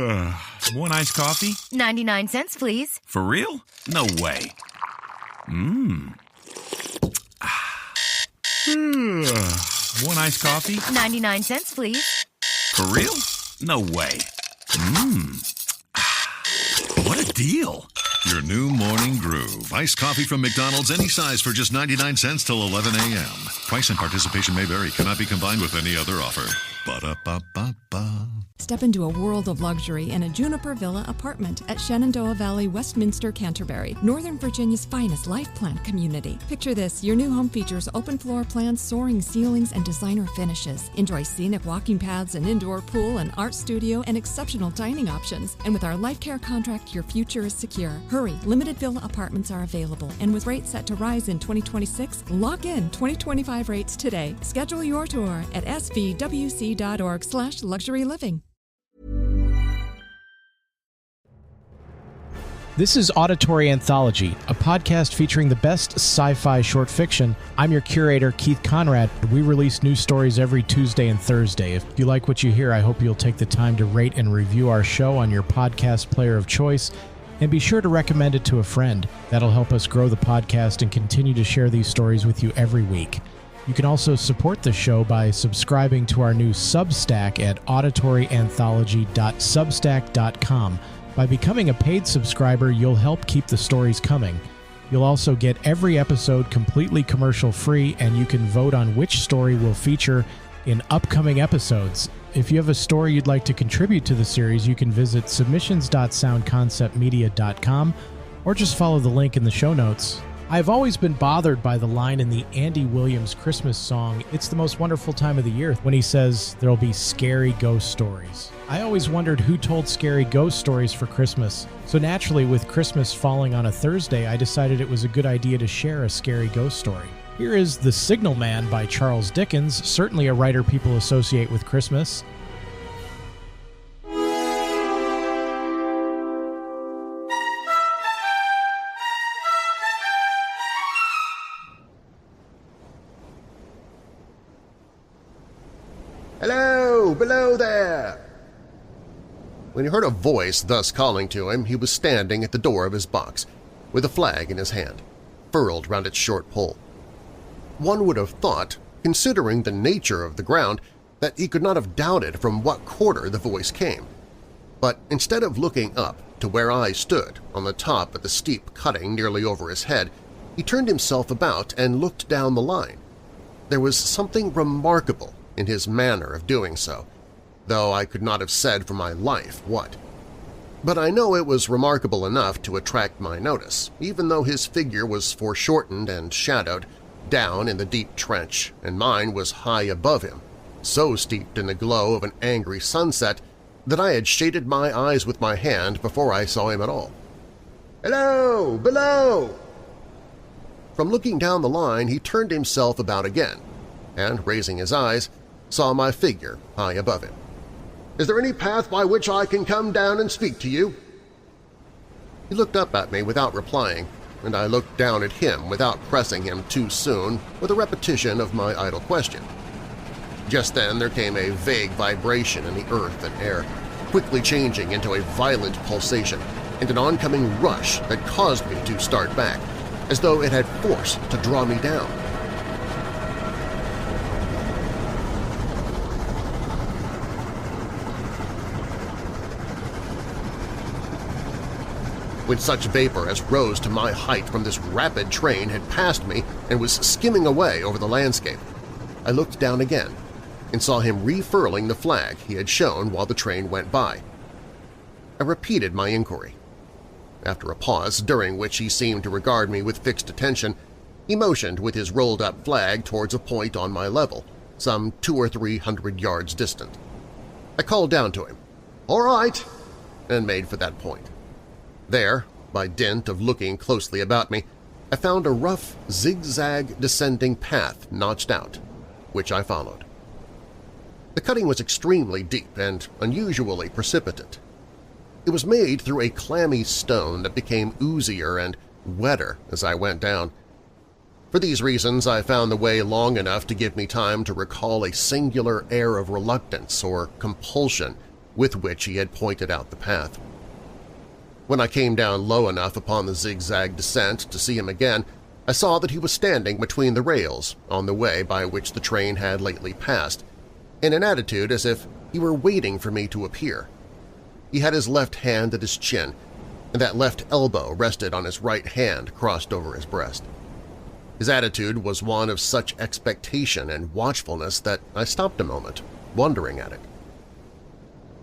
One iced coffee? 99 cents, please. For real? No way. One iced coffee? 99 cents, please. For real? No way. What a deal. Your new morning groove. Iced coffee from McDonald's, any size for just 99 cents till 11 a.m. Price and participation may vary. Cannot be combined with any other offer. Ba-da-ba-ba-ba. Step into a world of luxury in a Juniper Villa apartment at Shenandoah Valley, Westminster, Canterbury, Northern Virginia's finest life plant community. Picture this, your new home features open floor plans, soaring ceilings, and designer finishes. Enjoy scenic walking paths, an indoor pool, an art studio, and exceptional dining options. And with our Life Care contract, your future is secure. Hurry, limited villa apartments are available, and with rates set to rise in 2026, lock in 2025 rates today. Schedule your tour at svwc.org/luxuryliving. This is Auditory Anthology, a podcast featuring the best sci-fi short fiction. I'm your curator, Keith Conrad. We release new stories every Tuesday and Thursday. If you like what you hear, I hope you'll take the time to rate and review our show on your podcast player of choice, and be sure to recommend it to a friend. That'll help us grow the podcast and continue to share these stories with you every week. You can also support the show by subscribing to our new Substack at auditoryanthology.substack.com. By becoming a paid subscriber, you'll help keep the stories coming. You'll also get every episode completely commercial-free, and you can vote on which story we'll feature in upcoming episodes. If you have a story you'd like to contribute to the series, you can visit submissions.soundconceptmedia.com or just follow the link in the show notes. I've always been bothered by the line in the Andy Williams Christmas song, "It's the Most Wonderful Time of the Year," when he says there'll be scary ghost stories. I always wondered who told scary ghost stories for Christmas. So naturally, with Christmas falling on a Thursday, I decided it was a good idea to share a scary ghost story. Here is The Signalman by Charles Dickens, certainly a writer people associate with Christmas. Hello, below there! When he heard a voice thus calling to him, he was standing at the door of his box, with a flag in his hand, furled round its short pole. One would have thought, considering the nature of the ground, that he could not have doubted from what quarter the voice came. But instead of looking up to where I stood on the top of the steep cutting nearly over his head, he turned himself about and looked down the line. There was something remarkable in his manner of doing so, though I could not have said for my life what. But I know it was remarkable enough to attract my notice, even though his figure was foreshortened and shadowed down in the deep trench, and mine was high above him, so steeped in the glow of an angry sunset that I had shaded my eyes with my hand before I saw him at all. "Hello, below!" From looking down the line, he turned himself about again, and, raising his eyes, saw my figure high above him. "Is there any path by which I can come down and speak to you?" He looked up at me without replying, and I looked down at him without pressing him too soon with a repetition of my idle question. Just then there came a vague vibration in the earth and air, quickly changing into a violent pulsation and an oncoming rush that caused me to start back, as though it had force to draw me down. When such vapor as rose to my height from this rapid train had passed me and was skimming away over the landscape, I looked down again and saw him refurling the flag he had shown while the train went by. I repeated my inquiry. After a pause, during which he seemed to regard me with fixed attention, he motioned with his rolled-up flag towards a point on my level, some 200 or 300 yards distant. I called down to him, "All right," and made for that point. There, by dint of looking closely about me, I found a rough, zigzag descending path notched out, which I followed. The cutting was extremely deep and unusually precipitate. It was made through a clammy stone that became oozier and wetter as I went down. For these reasons, I found the way long enough to give me time to recall a singular air of reluctance or compulsion with which he had pointed out the path. When I came down low enough upon the zigzag descent to see him again, I saw that he was standing between the rails on the way by which the train had lately passed, in an attitude as if he were waiting for me to appear. He had his left hand at his chin, and that left elbow rested on his right hand crossed over his breast. His attitude was one of such expectation and watchfulness that I stopped a moment, wondering at it.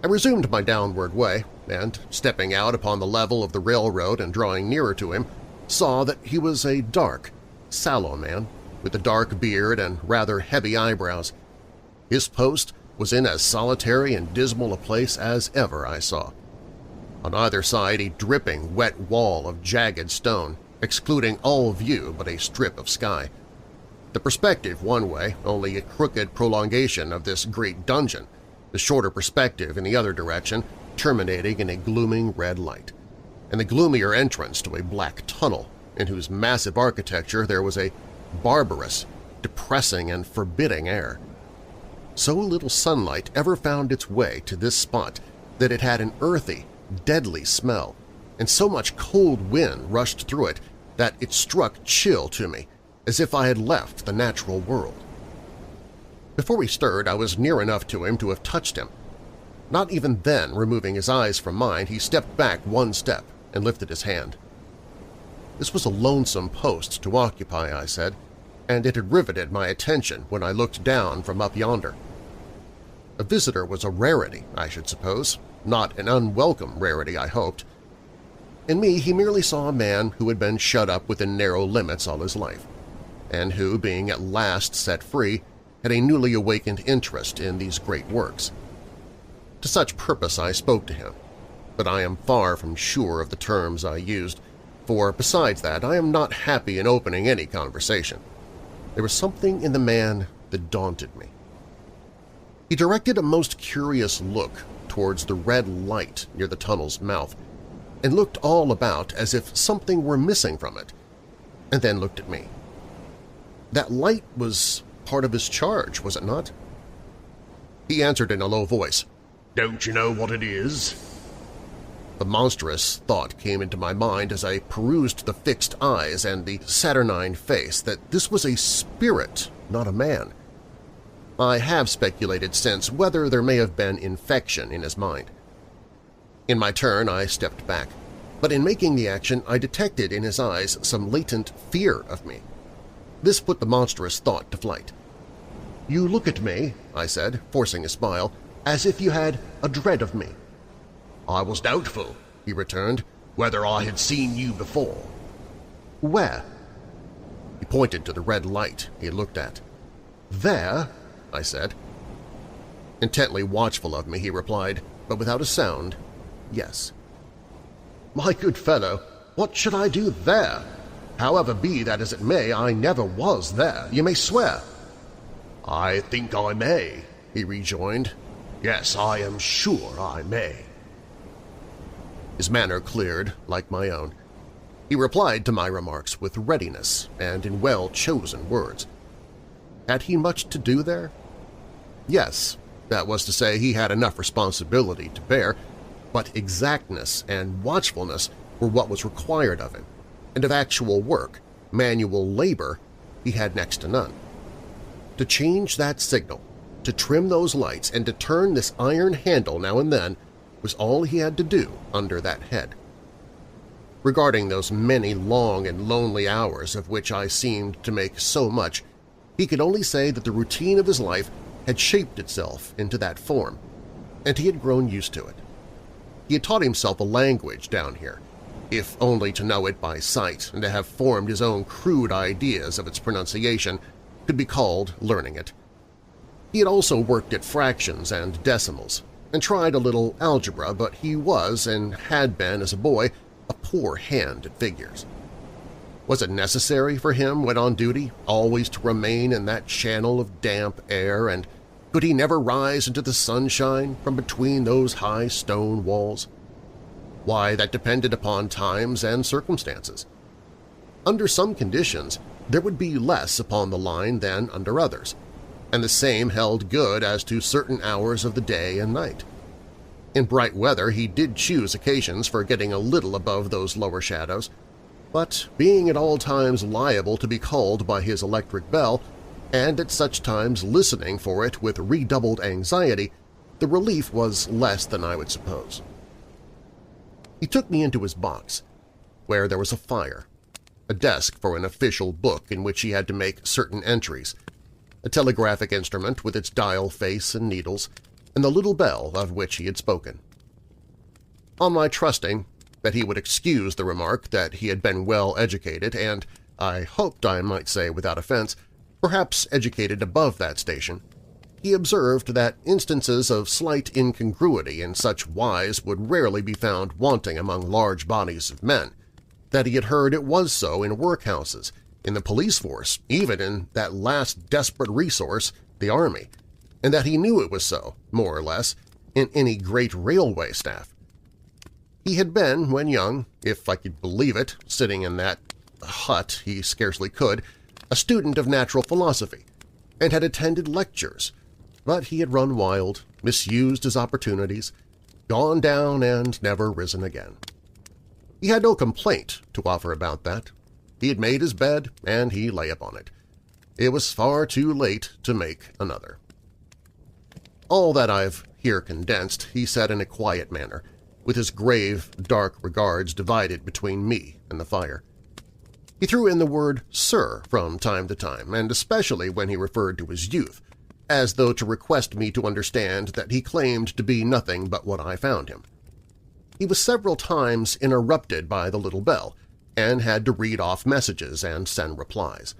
I resumed my downward way, and, stepping out upon the level of the railroad and drawing nearer to him, saw that he was a dark, sallow man with a dark beard and rather heavy eyebrows. His post was in as solitary and dismal a place as ever I saw. On either side a dripping, wet wall of jagged stone, excluding all view but a strip of sky. The perspective one way only a crooked prolongation of this great dungeon, the shorter perspective in the other direction terminating in a glooming red light, and the gloomier entrance to a black tunnel in whose massive architecture there was a barbarous, depressing, and forbidding air. So little sunlight ever found its way to this spot that it had an earthy, deadly smell, and so much cold wind rushed through it that it struck chill to me, as if I had left the natural world. Before he stirred, I was near enough to him to have touched him. Not even then, removing his eyes from mine, he stepped back one step and lifted his hand. This was a lonesome post to occupy, I said, and it had riveted my attention when I looked down from up yonder. A visitor was a rarity, I should suppose, not an unwelcome rarity, I hoped. In me he merely saw a man who had been shut up within narrow limits all his life, and who, being at last set free, had a newly awakened interest in these great works. To such purpose I spoke to him, but I am far from sure of the terms I used, for besides that I am not happy in opening any conversation. There was something in the man that daunted me. He directed a most curious look towards the red light near the tunnel's mouth, and looked all about as if something were missing from it, and then looked at me. That light was part of his charge, was it not? He answered in a low voice, "Don't you know what it is?" The monstrous thought came into my mind as I perused the fixed eyes and the saturnine face that this was a spirit, not a man. I have speculated since whether there may have been infection in his mind. In my turn I stepped back, but in making the action I detected in his eyes some latent fear of me. This put the monstrous thought to flight. "You look at me," I said, forcing a smile, "as if you had a dread of me." "I was doubtful," he returned, "whether I had seen you before." "Where?" He pointed to the red light he had looked at. "There?" I said. Intently watchful of me, he replied, but without a sound, "Yes." "My good fellow, what should I do there? However be that as it may, I never was there, you may swear." "I think I may," he rejoined. "Yes, I am sure I may." His manner cleared, like my own. He replied to my remarks with readiness and in well-chosen words. Had he much to do there? Yes, that was to say he had enough responsibility to bear, but exactness and watchfulness were what was required of him, and of actual work, manual labor, he had next to none. To change that signal, to trim those lights, and to turn this iron handle now and then was all he had to do under that head. Regarding those many long and lonely hours of which I seemed to make so much, he could only say that the routine of his life had shaped itself into that form, and he had grown used to it. He had taught himself a language down here, if only to know it by sight and to have formed his own crude ideas of its pronunciation could be called learning it. He had also worked at fractions and decimals, and tried a little algebra, but he was, and had been as a boy, a poor hand at figures. Was it necessary for him, when on duty, always to remain in that channel of damp air, and could he never rise into the sunshine from between those high stone walls? Why, that depended upon times and circumstances. Under some conditions there would be less upon the line than under others, and the same held good as to certain hours of the day and night. In bright weather he did choose occasions for getting a little above those lower shadows, but being at all times liable to be called by his electric bell, and at such times listening for it with redoubled anxiety, the relief was less than I would suppose. He took me into his box, where there was a fire, a desk for an official book in which he had to make certain entries, a telegraphic instrument with its dial face and needles, and the little bell of which he had spoken. On my trusting that he would excuse the remark that he had been well educated and, I hoped I might say without offense, perhaps educated above that station, he observed that instances of slight incongruity in such wise would rarely be found wanting among large bodies of men, that he had heard it was so in workhouses, in the police force, even in that last desperate resource, the Army, and that he knew it was so, more or less, in any great railway staff. He had been, when young, if I could believe it, sitting in that hut he scarcely could, a student of natural philosophy, and had attended lectures, but he had run wild, misused his opportunities, gone down and never risen again. He had no complaint to offer about that. He had made his bed, and he lay upon it. It was far too late to make another. All that I've here condensed he said in a quiet manner, with his grave, dark regards divided between me and the fire. He threw in the word "sir" from time to time, and especially when he referred to his youth, as though to request me to understand that he claimed to be nothing but what I found him. He was several times interrupted by the little bell, and had to read off messages and send replies.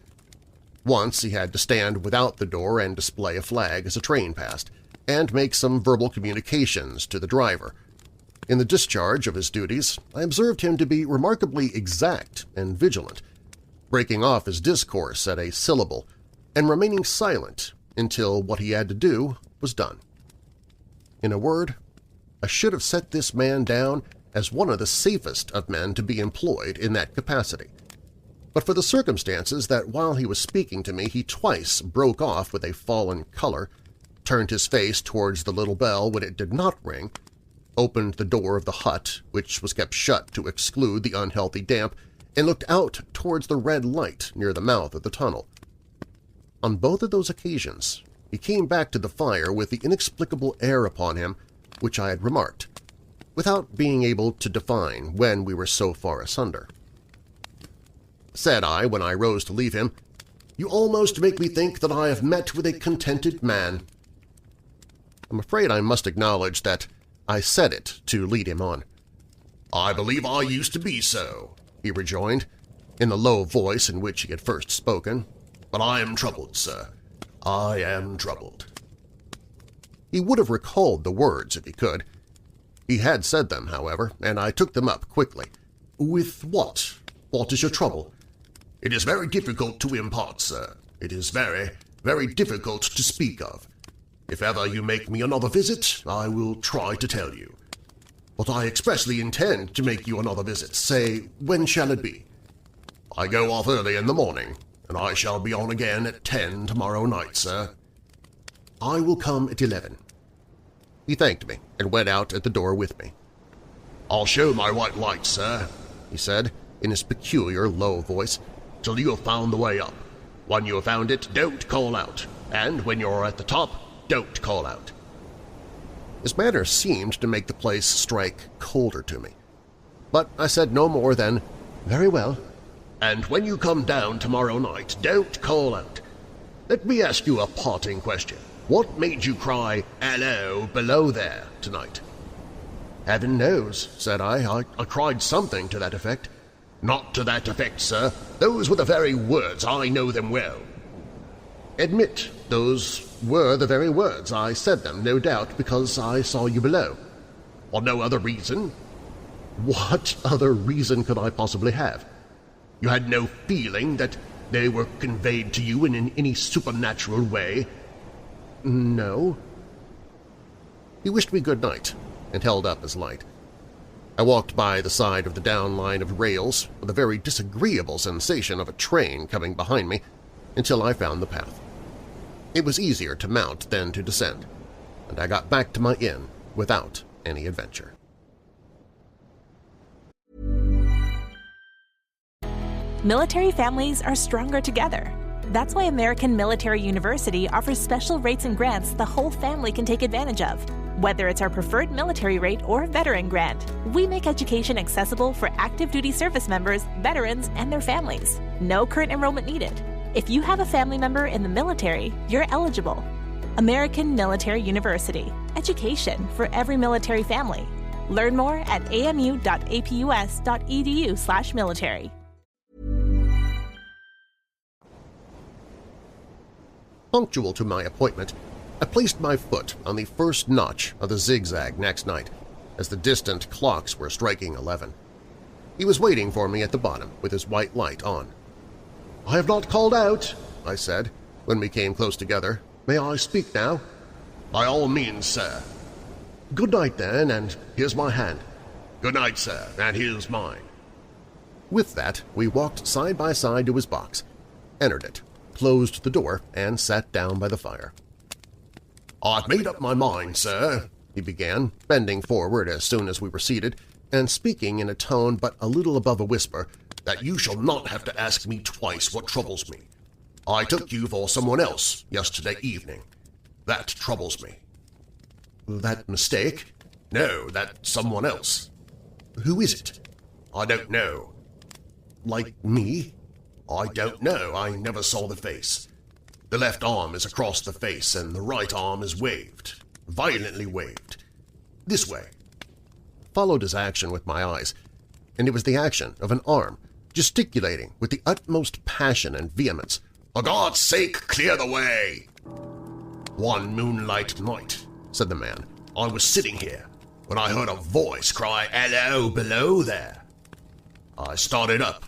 Once he had to stand without the door and display a flag as a train passed, and make some verbal communications to the driver. In the discharge of his duties, I observed him to be remarkably exact and vigilant, breaking off his discourse at a syllable and remaining silent until what he had to do was done. In a word, I should have set this man down as one of the safest of men to be employed in that capacity, but for the circumstances that while he was speaking to me he twice broke off with a fallen color, turned his face towards the little bell when it did not ring, opened the door of the hut, which was kept shut to exclude the unhealthy damp, and looked out towards the red light near the mouth of the tunnel. On both of those occasions he came back to the fire with the inexplicable air upon him which I had remarked, without being able to define when we were so far asunder. Said I, when I rose to leave him, "You almost make me think that I have met with a contented man." I'm afraid I must acknowledge that I said it to lead him on. "I believe I used to be so," he rejoined, in the low voice in which he had first spoken, "but I am troubled, sir. I am troubled." He would have recalled the words if he could. He had said them, however, and I took them up quickly. "With what? What is your trouble?" "It is very difficult to impart, sir. It is very, very difficult to speak of. If ever you make me another visit, I will try to tell you. But I expressly intend to make you another visit. Say, when shall it be?" "I go off early in the morning, and I shall be on again at 10 tomorrow night, sir." "I will come at 11. He thanked me and went out at the door with me. "I'll show my white light, sir," he said, in his peculiar low voice, "till you have found the way up. When you have found it, don't call out, and when you're at the top, don't call out." His manner seemed to make the place strike colder to me, but I said no more than, "Very well." "And when you come down tomorrow night, don't call out. Let me ask you a parting question. What made you cry, 'Hello, below there,' tonight?" "Heaven knows," said I cried something to that effect." "Not to that effect, sir. Those were the very words. I know them well." "Admit those were the very words. I said them, no doubt, because I saw you below." "For no other reason?" "What other reason could I possibly have?" "You had no feeling that they were conveyed to you in any supernatural way?" "No." He wished me good night and held up his light. I walked by the side of the down line of rails with a very disagreeable sensation of a train coming behind me until I found the path. It was easier to mount than to descend, and I got back to my inn without any adventure. Military families are stronger together. That's why American Military University offers special rates and grants the whole family can take advantage of. Whether it's our preferred military rate or veteran grant, we make education accessible for active duty service members, veterans, and their families. No current enrollment needed. If you have a family member in the military, you're eligible. American Military University. Education for every military family. Learn more at amu.apus.edu/military. Punctual to my appointment, I placed my foot on the first notch of the zigzag next night as the distant clocks were striking 11. He was waiting for me at the bottom with his white light on. "I have not called out," I said when we came close together. "May I speak now?" "By all means, sir." "Good night, then, and here's my hand." "Good night, sir, and here's mine." With that, we walked side by side to his box, entered it, closed the door, and sat down by the fire. "I've made up my mind, sir," he began, bending forward as soon as we were seated, and speaking in a tone but a little above a whisper, "that you shall not have to ask me twice what troubles me. I took you for someone else yesterday evening. That troubles me." "That mistake?" "No, that someone else." "Who is it?" "I don't know." "Like me?" "I don't know. I never saw the face. The left arm is across the face and the right arm is waved, violently waved. This way." Followed his action with my eyes, and it was the action of an arm, gesticulating with the utmost passion and vehemence. "For God's sake, clear the way!" "One moonlight night," said the man, "I was sitting here when I heard a voice cry, 'Hello, below there!' I started up,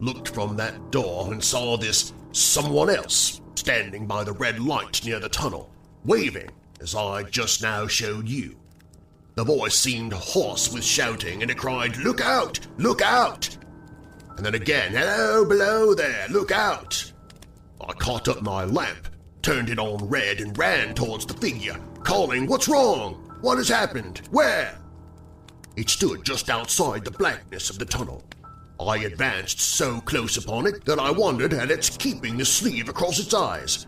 looked from that door and saw this someone else standing by the red light near the tunnel, waving as I just now showed you. The voice seemed hoarse with shouting, and it cried, 'Look out! Look out!' And then again, 'Hello, below there! Look out!' I caught up my lamp, turned it on red, and ran towards the figure, calling, 'What's wrong? What has happened? Where?' It stood just outside the blackness of the tunnel. I advanced so close upon it that I wondered at its keeping the sleeve across its eyes.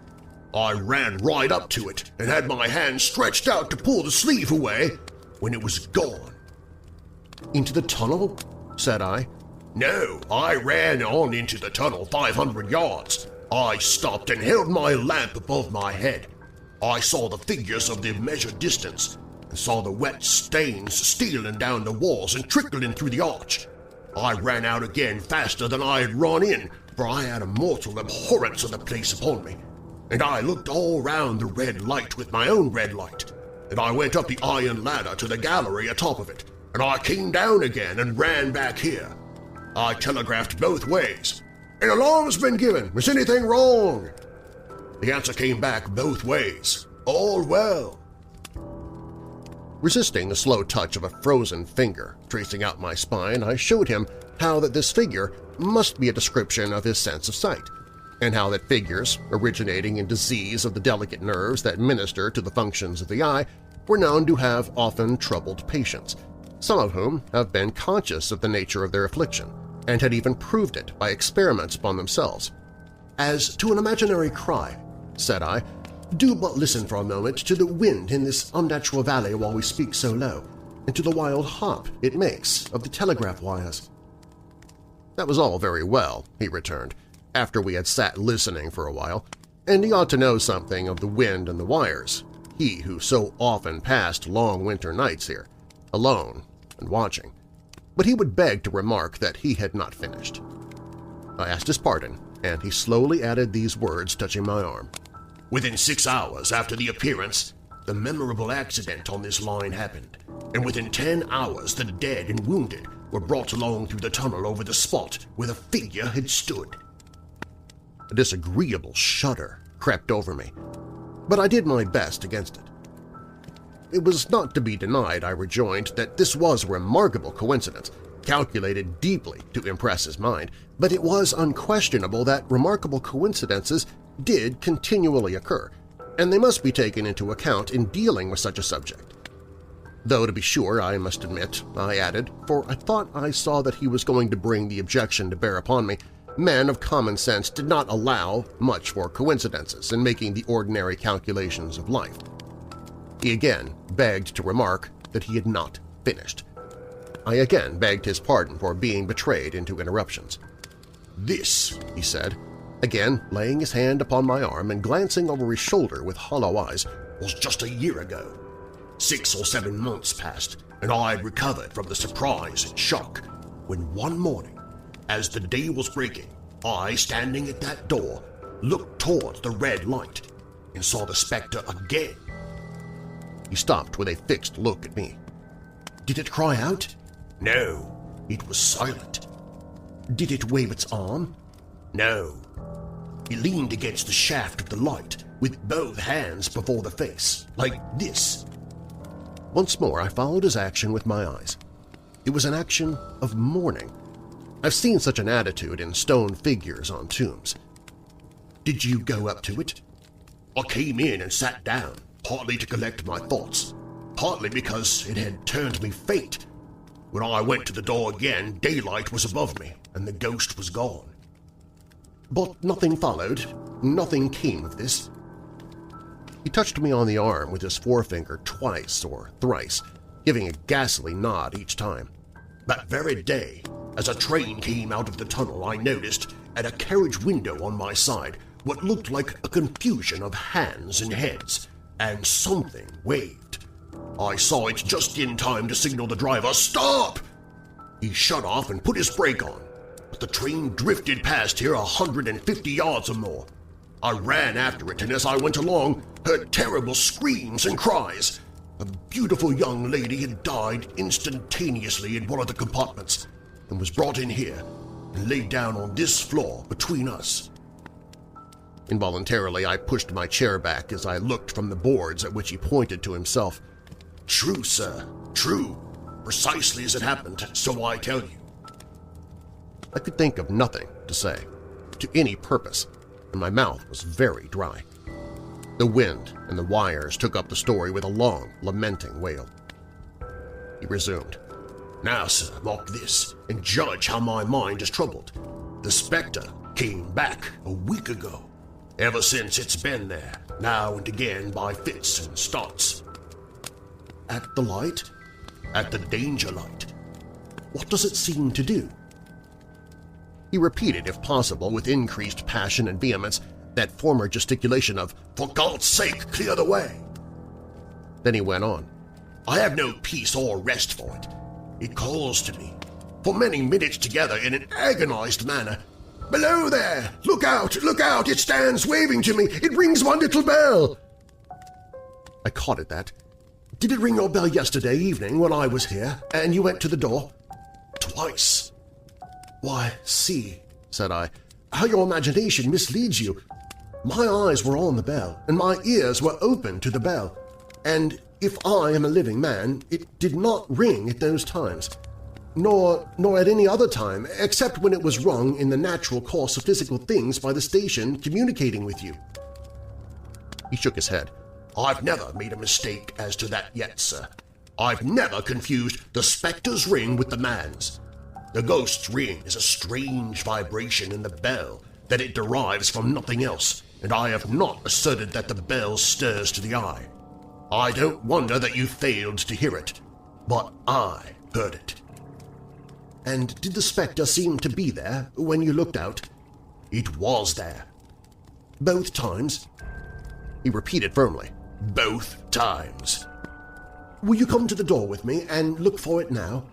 I ran right up to it and had my hand stretched out to pull the sleeve away when it was gone." "Into the tunnel?" said I. "No, I ran on into the tunnel 500 yards. I stopped and held my lamp above my head. I saw the figures of the measured distance and saw the wet stains stealing down the walls and trickling through the arch. I ran out again faster than I had run in, for I had a mortal abhorrence of the place upon me, and I looked all round the red light with my own red light, and I went up the iron ladder to the gallery atop of it, and I came down again and ran back here. I telegraphed both ways. 'An alarm's been given. Is anything wrong?' The answer came back both ways. 'All well.'" Resisting the slow touch of a frozen finger tracing out my spine, I showed him how that this figure must be a description of his sense of sight, and how that figures, originating in disease of the delicate nerves that minister to the functions of the eye, were known to have often troubled patients, some of whom have been conscious of the nature of their affliction, and had even proved it by experiments upon themselves. "As to an imaginary cry," said I, "do but listen for a moment to the wind in this unnatural valley while we speak so low, and to the wild hop it makes of the telegraph wires." "That was all very well," he returned, after we had sat listening for a while, "and he ought to know something of the wind and the wires, he who so often passed long winter nights here, alone and watching." But he would beg to remark that he had not finished. I asked his pardon, and he slowly added these words touching my arm. "Within 6 hours after the appearance, the memorable accident on this line happened, and within 10 hours the dead and wounded were brought along through the tunnel over the spot where the figure had stood." A disagreeable shudder crept over me, but I did my best against it. It was not to be denied, I rejoined, that this was a remarkable coincidence, calculated deeply to impress his mind, but it was unquestionable that remarkable coincidences did continually occur, and they must be taken into account in dealing with such a subject. Though, to be sure, I must admit, I added, for I thought I saw that he was going to bring the objection to bear upon me, men of common sense did not allow much for coincidences in making the ordinary calculations of life. He again begged to remark that he had not finished. I again begged his pardon for being betrayed into interruptions. "This," he said, again laying his hand upon my arm and glancing over his shoulder with hollow eyes, "was just a year ago. 6 or 7 months passed, and I had recovered from the surprise and shock when one morning, as the day was breaking, I, standing at that door, looked towards the red light and saw the spectre again." He stopped with a fixed look at me. "Did it cry out?" "No, it was silent." "Did it wave its arm?" "No. It leaned against the shaft of the light with both hands before the face, like this." Once more I followed his action with my eyes. It was an action of mourning. I've seen such an attitude in stone figures on tombs. "Did you go up to it?" "I came in and sat down, partly to collect my thoughts, partly because it had turned me faint. When I went to the door again, daylight was above me, and the ghost was gone." "But nothing followed? Nothing came of this?" He touched me on the arm with his forefinger twice or thrice, giving a ghastly nod each time. "That very day, as a train came out of the tunnel, I noticed, at a carriage window on my side, what looked like a confusion of hands and heads, and something waved. I saw it just in time to signal the driver, 'Stop!' He shut off and put his brake on, but the train drifted past here 150 yards or more. I ran after it, and as I went along, heard terrible screams and cries. A beautiful young lady had died instantaneously in one of the compartments and was brought in here and laid down on this floor between us." Involuntarily, I pushed my chair back as I looked from the boards at which he pointed to himself. "True, sir, true. Precisely as it happened, so I tell you." I could think of nothing to say, to any purpose, and my mouth was very dry. The wind and the wires took up the story with a long, lamenting wail. He resumed. "Now, sir, mark this, and judge how my mind is troubled. The spectre came back a week ago. Ever since it's been there, now and again by fits and starts." "At the light?" "At the danger light." "What does it seem to do?" He repeated, if possible, with increased passion and vehemence, that former gesticulation of, "For God's sake, clear the way!" Then he went on. "I have no peace or rest for it. It calls to me, for many minutes together in an agonized manner, 'Below there! Look out! Look out! It stands waving to me! It rings my little bell!'" I caught at that. "Did it ring your bell yesterday evening when I was here, and you went to the door?" "Twice." "Why, see," said I, "how your imagination misleads you. My eyes were on the bell, and my ears were open to the bell, and if I am a living man, it did not ring at those times, nor at any other time, except when it was rung in the natural course of physical things by the station communicating with you." He shook his head. "I've never made a mistake as to that yet, sir. I've never confused the spectre's ring with the man's. The ghost's ring is a strange vibration in the bell that it derives from nothing else, and I have not asserted that the bell stirs to the eye. I don't wonder that you failed to hear it, but I heard it." "And did the spectre seem to be there when you looked out?" "It was there." "Both times?" He repeated firmly, "Both times." "Will you come to the door with me and look for it now?"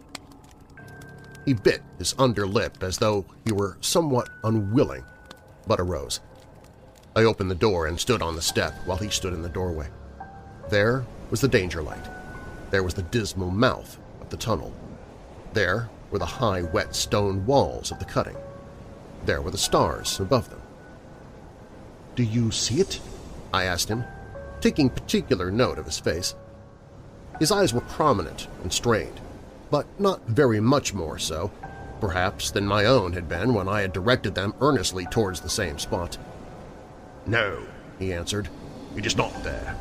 He bit his under lip as though he were somewhat unwilling, but arose. I opened the door and stood on the step while he stood in the doorway. There was the danger light. There was the dismal mouth of the tunnel. There were the high, wet stone walls of the cutting. There were the stars above them. "Do you see it?" I asked him, taking particular note of his face. His eyes were prominent and strained, but not very much more so, perhaps, than my own had been when I had directed them earnestly towards the same spot. "No," he answered, "it is not there."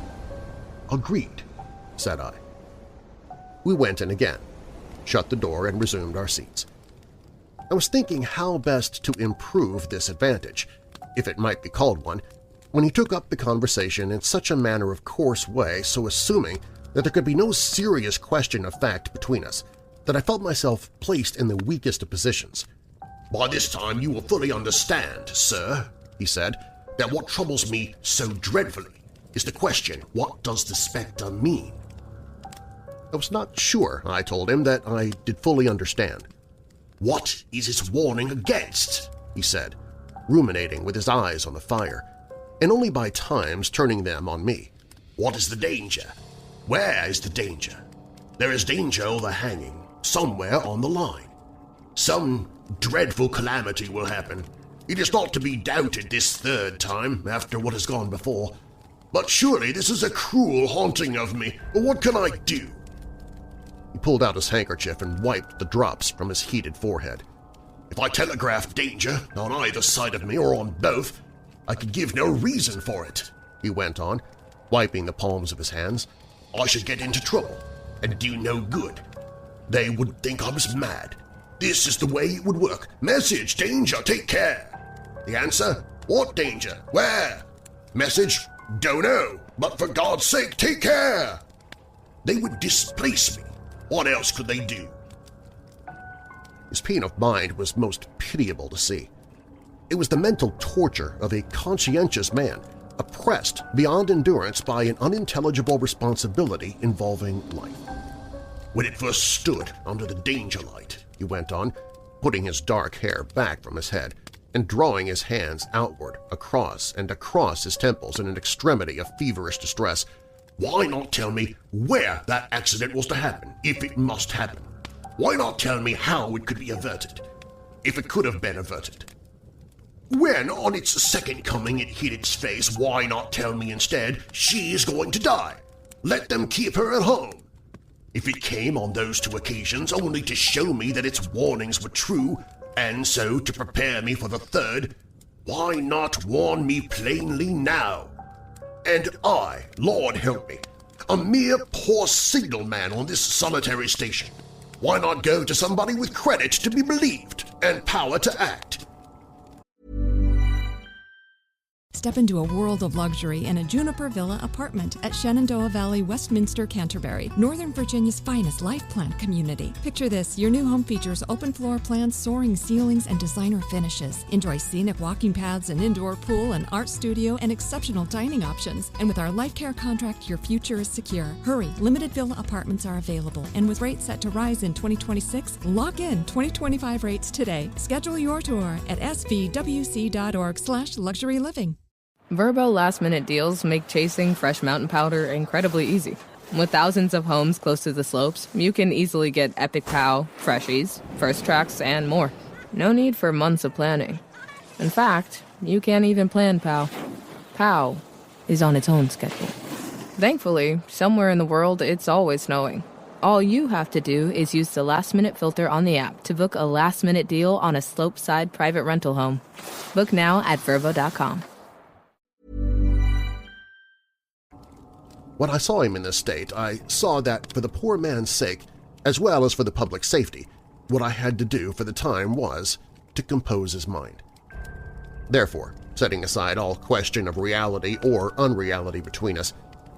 "Agreed," said I. We went in again, shut the door, and resumed our seats. I was thinking how best to improve this advantage, if it might be called one, when he took up the conversation in such a matter-of-course way, so assuming that there could be no serious question of fact between us, that I felt myself placed in the weakest of positions. "By this time you will fully understand, sir," he said, "that what troubles me so dreadfully is the question, what does the spectre mean?" I was not sure, I told him, that I did fully understand. "What is its warning against?" he said, ruminating with his eyes on the fire, and only by times turning them on me. "What is the danger? Where is the danger? There is danger overhanging, somewhere on the line. Some dreadful calamity will happen. It is not to be doubted this third time, after what has gone before. But surely this is a cruel haunting of me. What can I do?" He pulled out his handkerchief and wiped the drops from his heated forehead. "If I telegraphed danger on either side of me or on both, I could give no reason for it," he went on, wiping the palms of his hands. "I should get into trouble and do no good. They would think I was mad. This is the way it would work. Message, danger, take care. The answer, what danger? Where? Message, don't know, but for God's sake, take care. They would displace me. What else could they do?" His pain of mind was most pitiable to see. It was the mental torture of a conscientious man, oppressed beyond endurance by an unintelligible responsibility involving life. "When it first stood under the danger light," he went on, putting his dark hair back from his head and drawing his hands outward, across and across his temples in an extremity of feverish distress, "why not tell me where that accident was to happen, if it must happen? Why not tell me how it could be averted, if it could have been averted? When, on its second coming, it hit its face, why not tell me instead she is going to die? Let them keep her at home. If it came on those two occasions only to show me that its warnings were true, and so to prepare me for the third, why not warn me plainly now? And I, Lord help me, a mere poor signalman on this solitary station. Why not go to somebody with credit to be believed and power to act?" Step into a world of luxury in a Juniper Villa apartment at Shenandoah Valley, Westminster, Canterbury, Northern Virginia's finest life plant community. Picture this, your new home features open floor plans, soaring ceilings, and designer finishes. Enjoy scenic walking paths, an indoor pool, an art studio, and exceptional dining options. And with our Life Care contract, your future is secure. Hurry, limited villa apartments are available, and with rates set to rise in 2026, lock in 2025 rates today. Schedule your tour at svwc.org/luxuryliving. Verbo last-minute deals make chasing fresh mountain powder incredibly easy. With thousands of homes close to the slopes, you can easily get Epic Pow, Freshies, First Tracks, and more. No need for months of planning. In fact, you can't even plan Pow. Pow is on its own schedule. Thankfully, somewhere in the world, it's always snowing. All you have to do is use the last-minute filter on the app to book a last-minute deal on a slopeside private rental home. Book now at Verbo.com. When I saw him in this state, I saw that for the poor man's sake, as well as for the public safety, what I had to do for the time was to compose his mind. Therefore, setting aside all question of reality or unreality between us,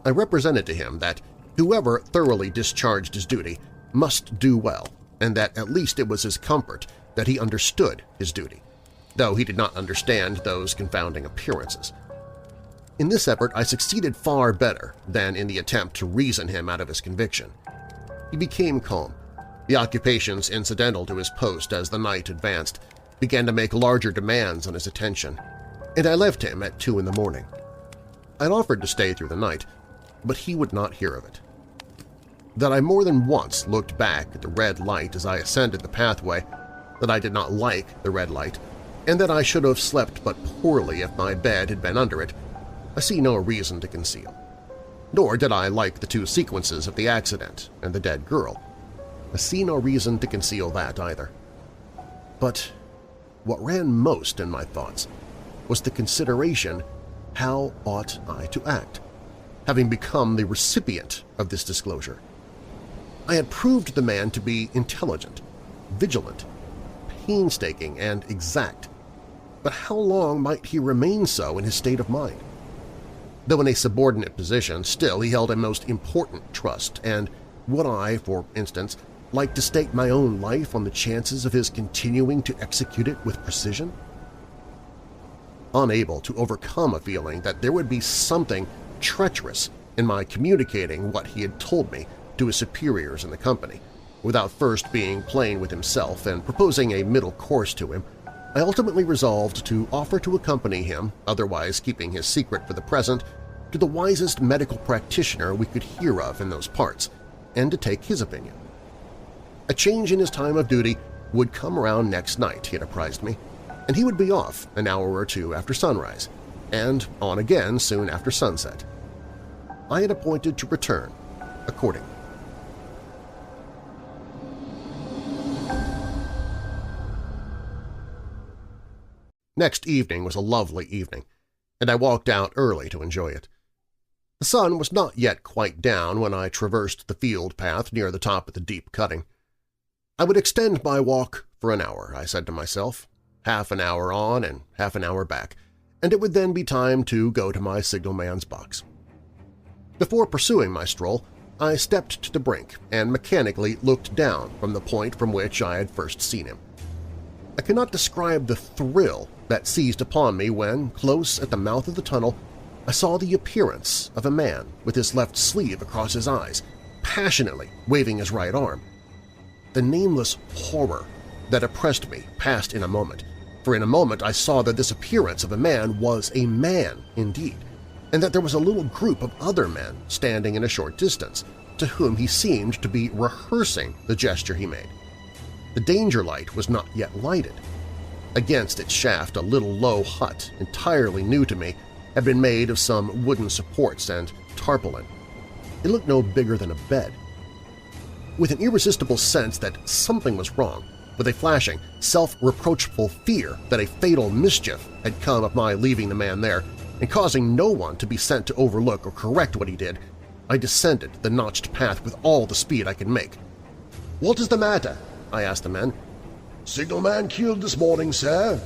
I represented to him that whoever thoroughly discharged his duty must do well, and that at least it was his comfort that he understood his duty, though he did not understand those confounding appearances. In this effort I succeeded far better than in the attempt to reason him out of his conviction. He became calm. The occupations incidental to his post as the night advanced began to make larger demands on his attention, and I left him at 2 in the morning. I'd offered to stay through the night, but he would not hear of it. That I more than once looked back at the red light as I ascended the pathway, that I did not like the red light, and that I should have slept but poorly if my bed had been under it, I see no reason to conceal. Nor did I like the 2 sequences of the accident and the dead girl. I see no reason to conceal that either. But what ran most in my thoughts was the consideration, how ought I to act, having become the recipient of this disclosure? I had proved the man to be intelligent, vigilant, painstaking, and exact. But how long might he remain so in his state of mind? Though in a subordinate position, still he held a most important trust, and would I, for instance, like to stake my own life on the chances of his continuing to execute it with precision? Unable to overcome a feeling that there would be something treacherous in my communicating what he had told me to his superiors in the company, without first being plain with himself and proposing a middle course to him, I ultimately resolved to offer to accompany him, otherwise keeping his secret for the present, to the wisest medical practitioner we could hear of in those parts, and to take his opinion. A change in his time of duty would come around next night, he had apprised me, and he would be off an hour or two after sunrise, and on again soon after sunset. I had appointed to return accordingly. Next evening was a lovely evening, and I walked out early to enjoy it. The sun was not yet quite down when I traversed the field path near the top of the deep cutting. I would extend my walk for an hour, I said to myself, half an hour on and half an hour back, and it would then be time to go to my signalman's box. Before pursuing my stroll, I stepped to the brink and mechanically looked down from the point from which I had first seen him. I cannot describe the thrill that seized upon me when, close at the mouth of the tunnel, I saw the appearance of a man with his left sleeve across his eyes, passionately waving his right arm. The nameless horror that oppressed me passed in a moment, for in a moment I saw that this appearance of a man was a man indeed, and that there was a little group of other men standing in a short distance, to whom he seemed to be rehearsing the gesture he made. The danger light was not yet lighted. Against its shaft a little low hut, entirely new to me, had been made of some wooden supports and tarpaulin. It looked no bigger than a bed. With an irresistible sense that something was wrong, with a flashing, self-reproachful fear that a fatal mischief had come of my leaving the man there and causing no one to be sent to overlook or correct what he did, I descended the notched path with all the speed I could make. "What is the matter?" I asked the men. "Signalman killed this morning, sir."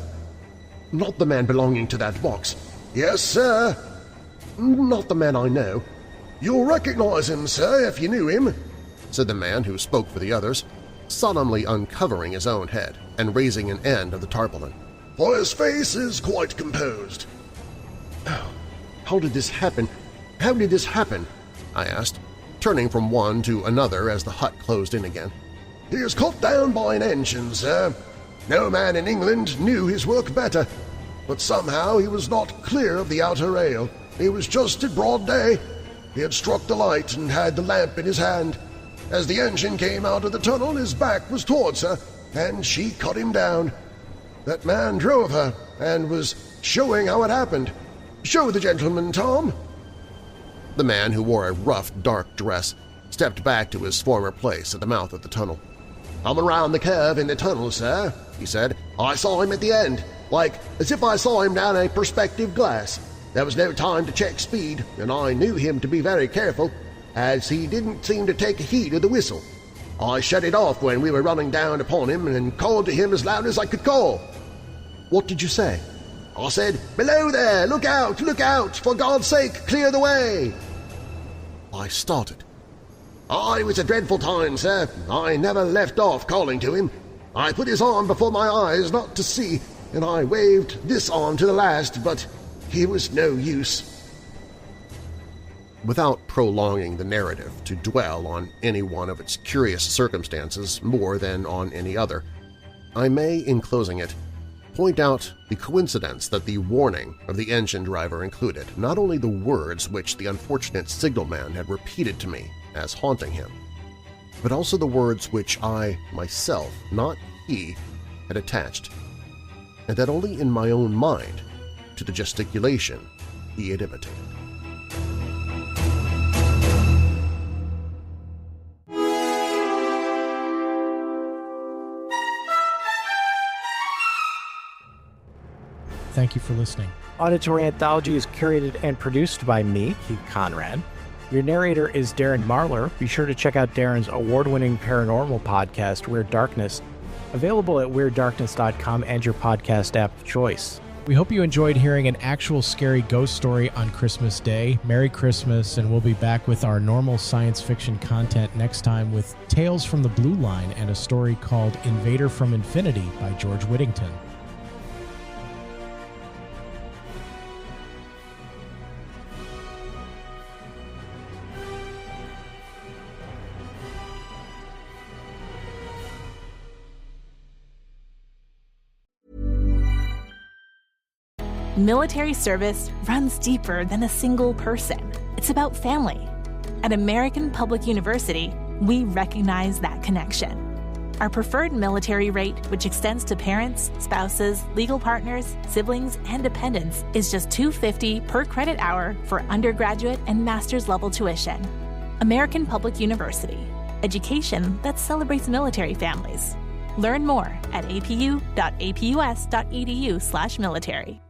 "Not the man belonging to that box?" "Yes, sir." "Not the man I know." "You'll recognize him, sir, if you knew him," said the man who spoke for the others, solemnly uncovering his own head and raising an end of the tarpaulin. "For his face is quite composed." How did this happen? How did this happen?" I asked, turning from one to another as the hut closed in again. "He was cut down by an engine, sir. No man in England knew his work better, but somehow he was not clear of the outer rail. He was just at broad day. He had struck the light and had the lamp in his hand. As the engine came out of the tunnel, his back was towards her, and she cut him down. That man drove her and was showing how it happened. Show the gentleman, Tom." The man, who wore a rough, dark dress, stepped back to his former place at the mouth of the tunnel. "Coming round the curve in the tunnel, sir," he said. "I saw him at the end, like as if I saw him down a perspective glass. There was no time to check speed, and I knew him to be very careful, as he didn't seem to take heed of the whistle. I shut it off when we were running down upon him and called to him as loud as I could call." "What did you say?" "I said, 'Below there! Look out! Look out! For God's sake, clear the way!'" I started. It was a dreadful time, sir. I never left off calling to him. I put his arm before my eyes not to see, and I waved this arm to the last, but he was no use. Without prolonging the narrative to dwell on any one of its curious circumstances more than on any other, I may, in closing it, point out the coincidence that the warning of the engine driver included not only the words which the unfortunate signalman had repeated to me as haunting him, but also the words which I, myself, not he, had attached, and that only in my own mind, to the gesticulation he had imitated. Thank you for listening. Auditory Anthology is curated and produced by me, Keith Conrad. Your narrator is Darren Marlar. Be sure to check out Darren's award-winning paranormal podcast, Weird Darkness, available at WeirdDarkness.com and your podcast app of choice. We hope you enjoyed hearing an actual scary ghost story on Christmas Day. Merry Christmas, and we'll be back with our normal science fiction content next time with Tales from the Blue Line and a story called Invader from Infinity by George Whittington. Military service runs deeper than a single person. It's about family. At American Public University, we recognize that connection. Our preferred military rate, which extends to parents, spouses, legal partners, siblings, and dependents, is just $250 per credit hour for undergraduate and master's level tuition. American Public University. Education that celebrates military families. Learn more at apu.apus.edu/military.